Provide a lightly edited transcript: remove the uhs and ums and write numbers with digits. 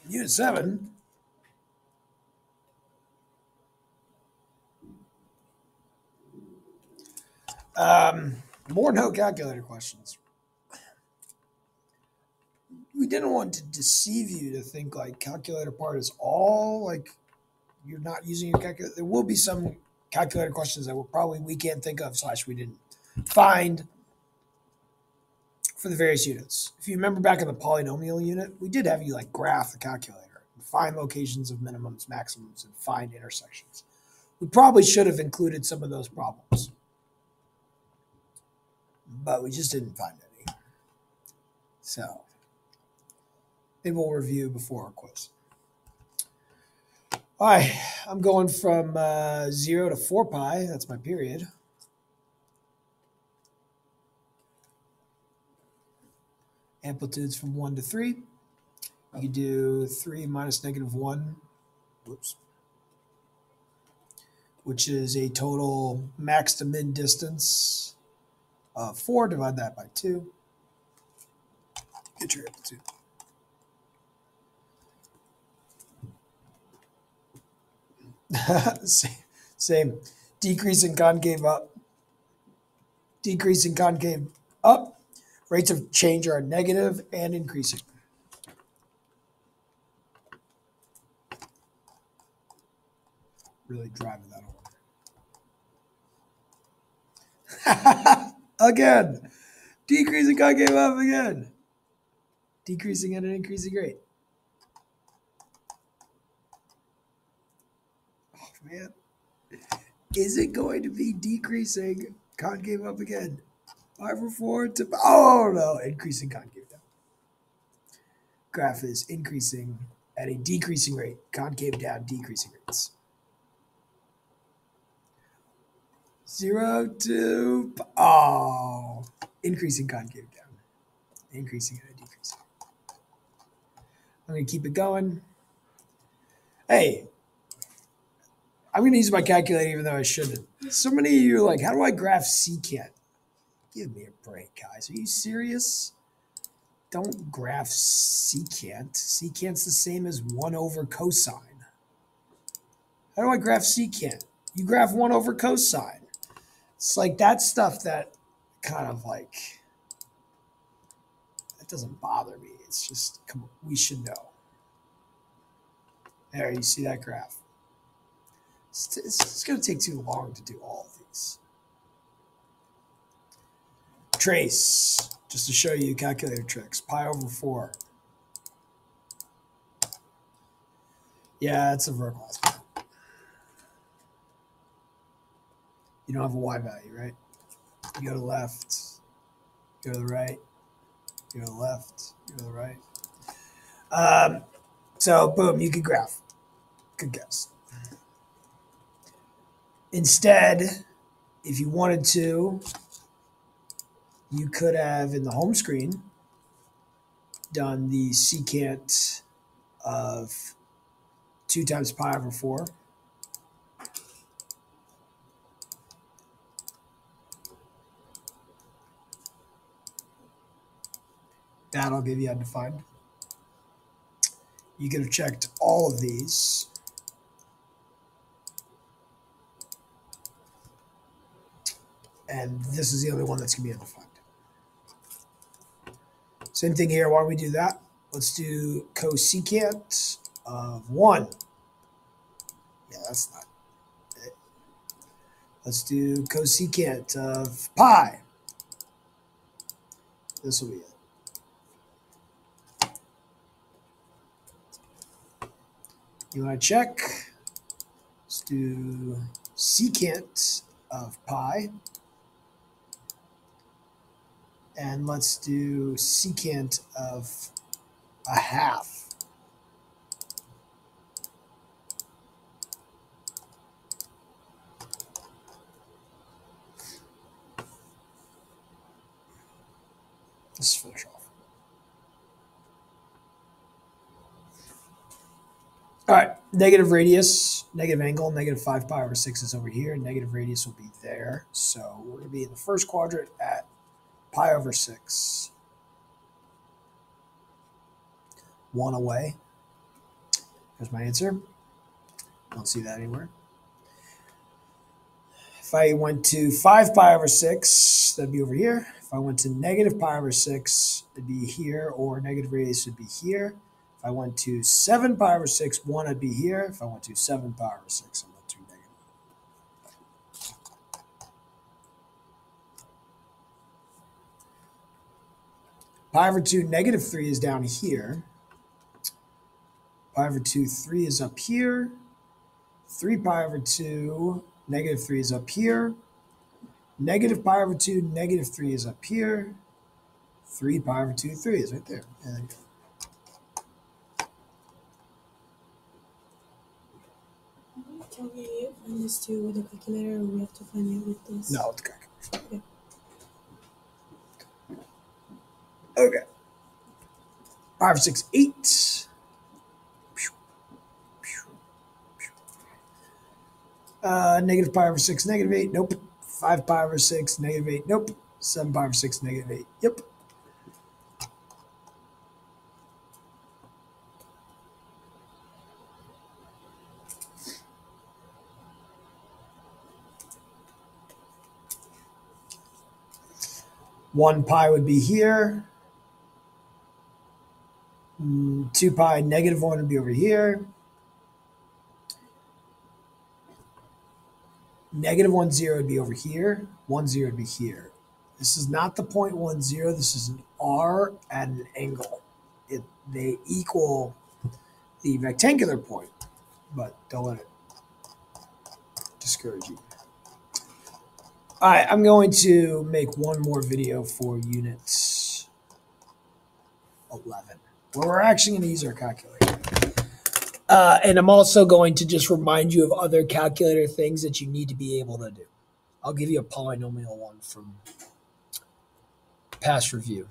Unit 7. More no calculator questions. We didn't want to deceive you to think like calculator part is all like you're not using your calculator. There will be some calculator questions that we can't think of / we didn't find for the various units. If you remember back in the polynomial unit, we did have you like graph the calculator, find locations of minimums, maximums, and find intersections. We probably should have included some of those problems, but we just didn't find any. So maybe we'll review before our quiz. All right, I'm going from 0 to 4 pi. That's my period. Amplitudes from 1 to 3. You can do 3 minus -1, whoops, which is a total max to min distance of 4. Divide that by 2. Get your amplitude. Same. Decreasing concave up. Decreasing concave up. Rates of change are negative and increasing. Really driving that home. Again. Decreasing concave up again. Decreasing at an increasing rate. Oh, man. Is it going to be decreasing concave up again? 5 or 4 to... Oh, no. Increasing concave down. Graph is increasing at a decreasing rate. Concave down, decreasing rates. 0 to... Oh. Increasing concave down. Increasing at a decreasing. I'm going to keep it going. Hey. I'm going to use my calculator even though I shouldn't. So many of you are like, how do I graph secant? Give me a break, guys. Are you serious? Don't graph secant. Secant's the same as 1 over cosine. How do I graph secant? You graph 1 over cosine. It's like that stuff that kind of like, that doesn't bother me. It's just, come on, we should know. There, you see that graph. It's going to take too long to do all of these. Trace, just to show you calculator tricks. Pi over 4. Yeah, it's a vertical aspect. You don't have a y value, right? You go to the left, go to the right, go to the left, go to the right. So, boom, you could graph. Good guess. Instead, if you wanted to, you could have, in the home screen, done the secant of 2 times pi over 4. That'll give you undefined. You could have checked all of these. And this is the only one that's going to be undefined. Same thing here. Why don't we do that? Let's do cosecant of 1. Yeah, that's not it. Let's do cosecant of pi. This will be it. You want to check? Let's do secant of pi. And let's do secant of a half. Let's finish off. All right, negative radius, negative angle, negative 5 pi over 6 is over here. Negative radius will be there. So we're going to be in the first quadrant at pi over 6. 1 away. There's my answer. Don't see that anywhere. If I went to 5 pi over 6, that'd be over here. If I went to negative pi over 6, it'd be here, or negative radius would be here. If I went to 7 pi over 6, 1, I'd be here. If I went to 7 pi over 6, I'm going to negative. Pi over 2, negative 3 is down here. Pi over 2, 3 is up here. 3 pi over 2, negative 3 is up here. Negative pi over 2, negative 3 is up here. 3 pi over 2, 3 is right there. And can we find this too with a calculator, or we have to find it with this? no, it's correct. Okay. Okay. Pi over 6, 8. Negative pi over 6, negative 8. Nope. 5 pi over 6, negative 8. Nope. 7 pi over 6, negative 8. Yep. One pi would be here. 2 pi, negative 1 would be over here. Negative 1, 0 would be over here. 1, 0 would be here. This is not the point 1, 0. This is an R at an angle. They equal the rectangular point, but don't let it discourage you. All right, I'm going to make one more video for unit 11, where we're actually going to use our calculator. And I'm also going to just remind you of other calculator things that you need to be able to do. I'll give you a polynomial one from past review.